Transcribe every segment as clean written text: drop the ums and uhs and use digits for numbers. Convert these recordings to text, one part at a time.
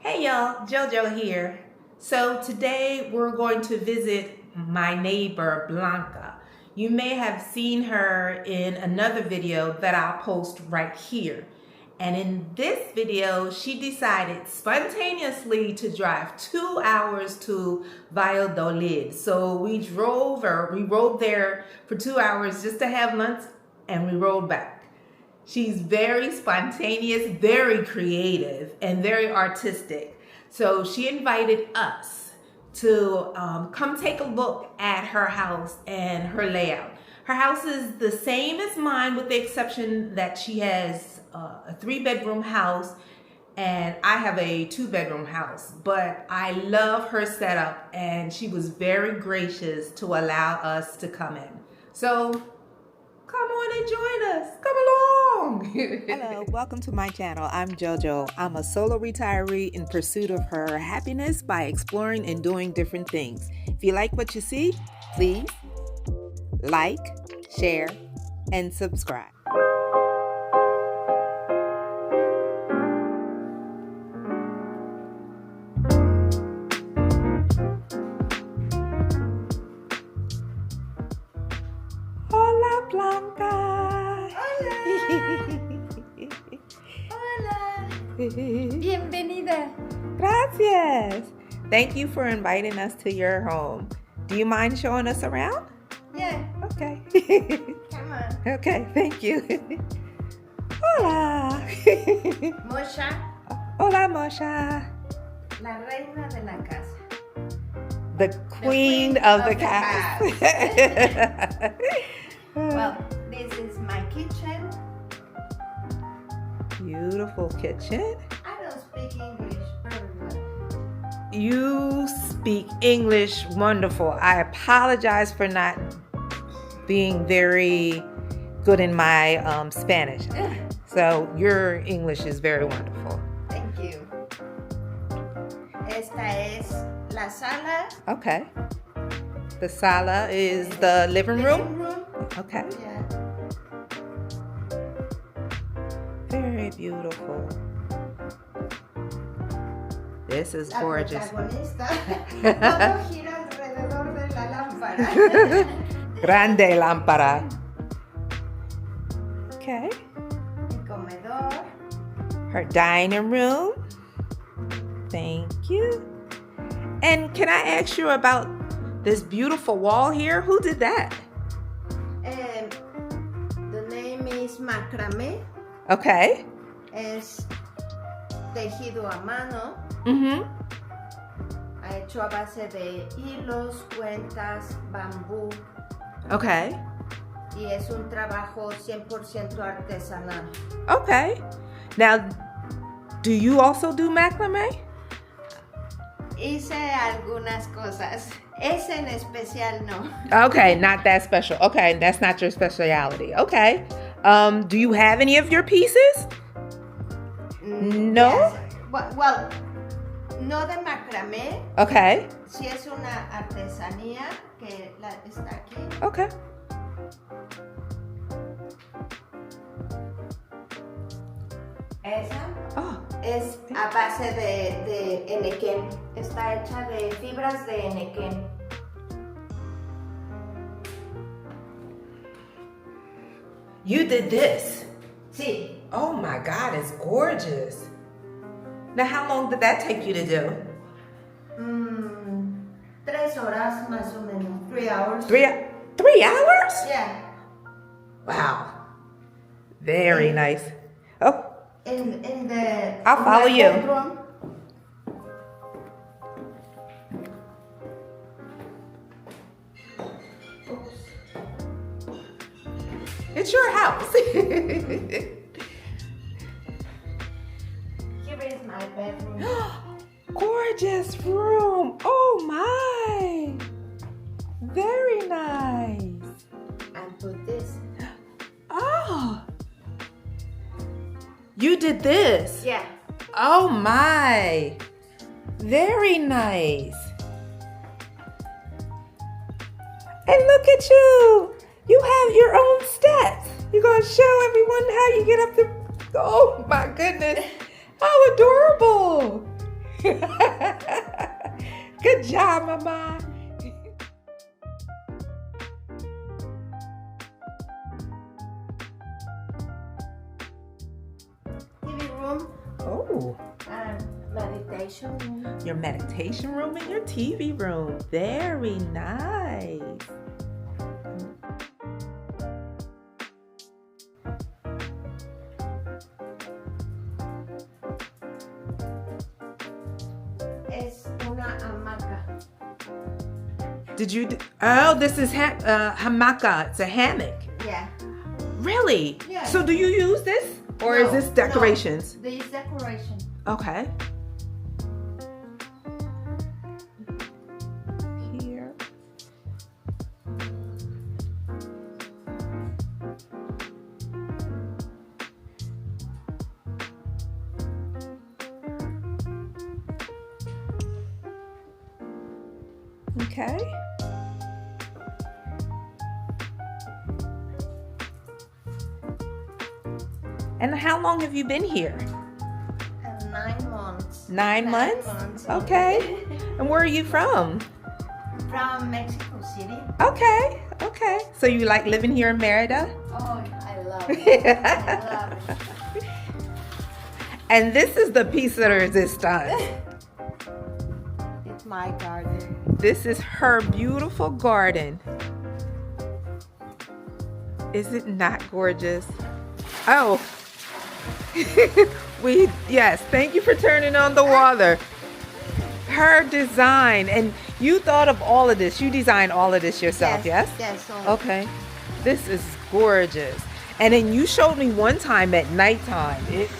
Hey y'all, JoJo here. So today we're going to visit my neighbor Blanca. You may have seen her in another video that I'll post right here. And in this video, she decided spontaneously to drive 2 hours to Valladolid. So we rode there for 2 hours just to have lunch, and we rode back. She's very spontaneous, very creative, and very artistic. So she invited us to come take a look at her house and her layout. Her house is the same as mine with the exception that she has a 3-bedroom house and I have a 2-bedroom house. But I love her setup and she was very gracious to allow us to come in. So come on and join us. Come along. Hello, welcome to my channel. I'm JoJo. I'm a solo retiree in pursuit of her happiness by exploring and doing different things. If you like what you see, please like, share, and subscribe. Hola, Blanca. Hola. Hola. Bienvenida. Gracias. Thank you for inviting us to your home. Do you mind showing us around? Yeah. Okay. Come on. Okay, thank you. Hola. Mosha, Hola, Mosha. la reina de la casa. The queen of the house. Well, this is my kitchen. Beautiful kitchen. I don't speak English very well. You speak English wonderful. I apologize for not being very good in my Spanish. So your English is very wonderful. Thank you. Esta es la sala. Okay. The sala is the living room? Okay. Yeah. Very beautiful. This is La gorgeous. protagonista. Todo gira alrededor de la lámpara. Grande lámpara. Okay. Mi comedor. Her dining room. Thank you. And can I ask you about this beautiful wall here? Who did that? The name is macramé. Okay. Es tejido a mano, Mm-hmm. hecho a base de hilos, cuentas, bambú, Okay. y es un trabajo 100% artesanal. Okay. Now, do you also do macrame? Hice algunas cosas, ese en especial no. Okay, not that special. Okay, that's not your specialty. Okay. Do you have any of your pieces? No? Yes. Well, no de macramé, Okay. sí es una artesanía que está aquí. Okay. Esa Oh, es a base de enequén, está hecha de fibras de enequén. you did this. Sí. Oh my God, it's gorgeous. Now, how long did that take you to do? 3 horas más o menos. 3 hours. 3 hours? Yeah. Wow. Very nice. Oh, In the. I'll follow my you. bedroom, it's your house. Here is my bedroom. Gorgeous room. Oh my. Very nice. And put this. Oh. You did this. Yeah. Oh my. Very nice. And look at you. You have your own steps. You're going to show everyone how you get up the... Oh my goodness. How adorable. Good job, Mama. TV room. Oh, And meditation room. your meditation room and your TV room. Very nice. Es una hamaca. Oh, this is hamaca. It's a hammock. Yeah. Really? Yeah. So do you use this? Or is this decorations? No, this is decoration. Okay. Here. Okay. And how long have you been here? 9 months. 9 months? Okay. And where are you from? From Mexico City. Okay. Okay. So you like living here in Merida? Oh, I love it. I love it. And this is the piece de resistance. It's my garden. This is her beautiful garden. Is it not gorgeous? Oh. Yes, thank you for turning on the water. Her design, and you thought of all of this. You designed all of this yourself, yes? Yes. Okay. This is gorgeous. And then you showed me one time at nighttime. It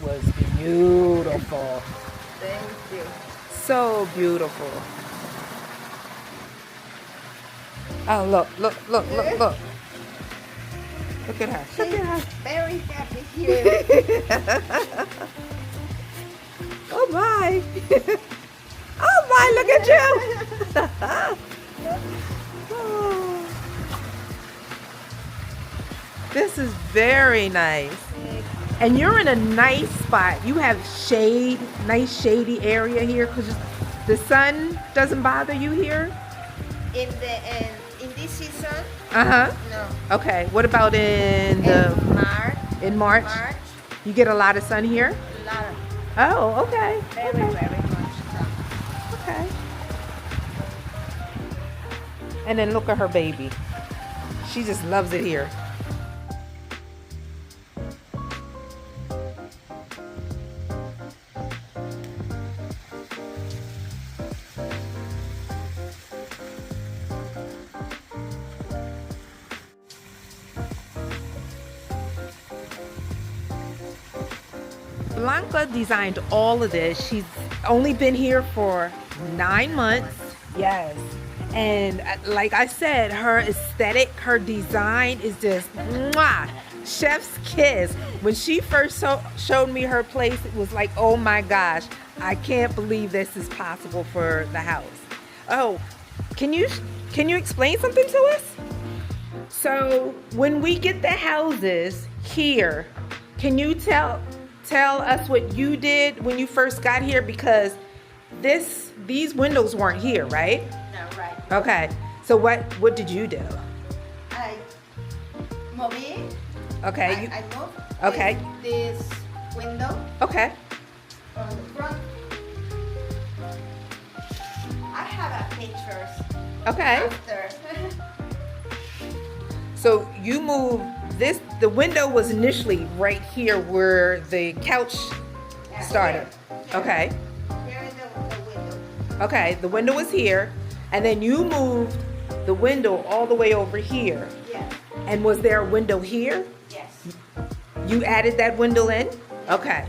was beautiful. Thank you. So beautiful. Oh, look. Look at her. Look at her. Very happy here. Oh my. Oh my, look at you. Oh. This is very nice. And you're in a nice spot. You have shade, nice shady area here because the sun doesn't bother you here? In this season? Uh-huh. No. Okay. What about in March. in March? You get a lot of sun here? A lot. Oh, okay. Very much so. Okay. And then look at her baby. She just loves it here. Blanca designed all of this. She's only been here for 9 months. Yes. And like I said, her aesthetic, her design is just mwah, chef's kiss. When she first showed me her place, it was like, oh my gosh, I can't believe this is possible for the house. Oh, can you explain something to us? So when we get the houses here, can you tell us what you did when you first got here? Because these windows weren't here, right? No, right. Okay. So what did you do? I moved. Okay. I moved. Okay. This window Okay. from the front. I have a pictures Okay. after. So you moved this. The window was initially right here where the couch started. Here. Okay. Here is the window. Okay. The window was here, and then you moved the window all the way over here. Yes. And was there a window here? Yes. You added that window in? Okay.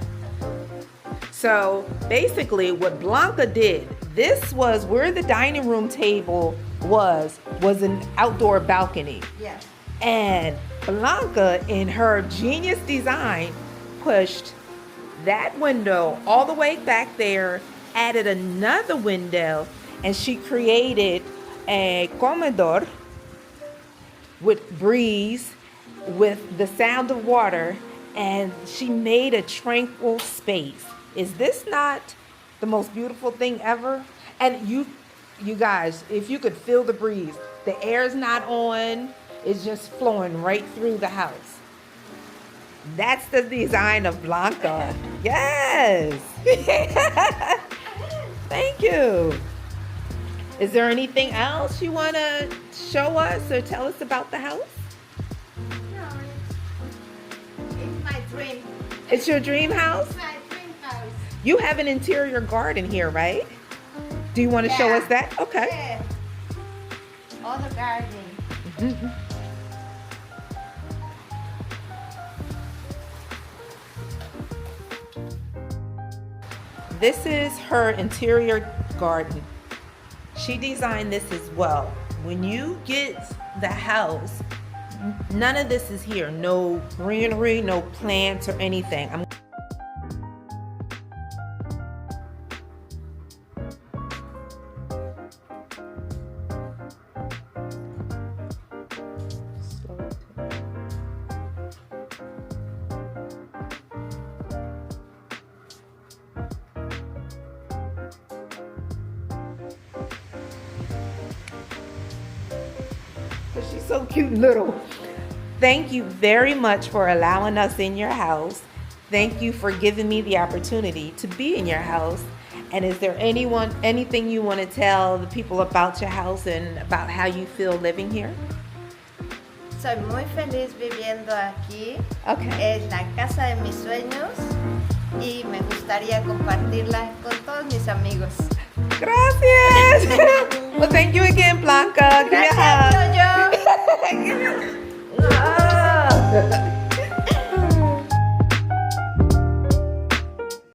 So basically what Blanca did, this was where the dining room table was an outdoor balcony. Yes. And Blanca, in her genius design, pushed that window all the way back there, added another window, and she created a comedor with breeze, with the sound of water, and she made a tranquil space. Is this not the most beautiful thing ever? And you guys, if you could feel the breeze, the air's not on, it's just flowing right through the house. That's the design of Blanca. Yes. Thank you. Is there anything else you want to show us or tell us about the house? No, it's my dream. It's your dream house? It's my dream house. You have an interior garden here, right? Do you want to show us that? Okay. Yeah. All the garden. Mhm. This is her interior garden. She designed this as well. When you get the house, none of this is here. No greenery, no plants or anything. She's so cute and little. Thank you very much for allowing us in your house. Thank you for giving me the opportunity to be in your house. And is there anything you want to tell the people about your house and about how you feel living here? Soy muy feliz viviendo aquí. Okay. Es la casa de mis sueños y me gustaría compartirla con todos mis amigos. Gracias. Well, thank you again, Blanca. Give me a hug. Gracias, yo. Give me a hug.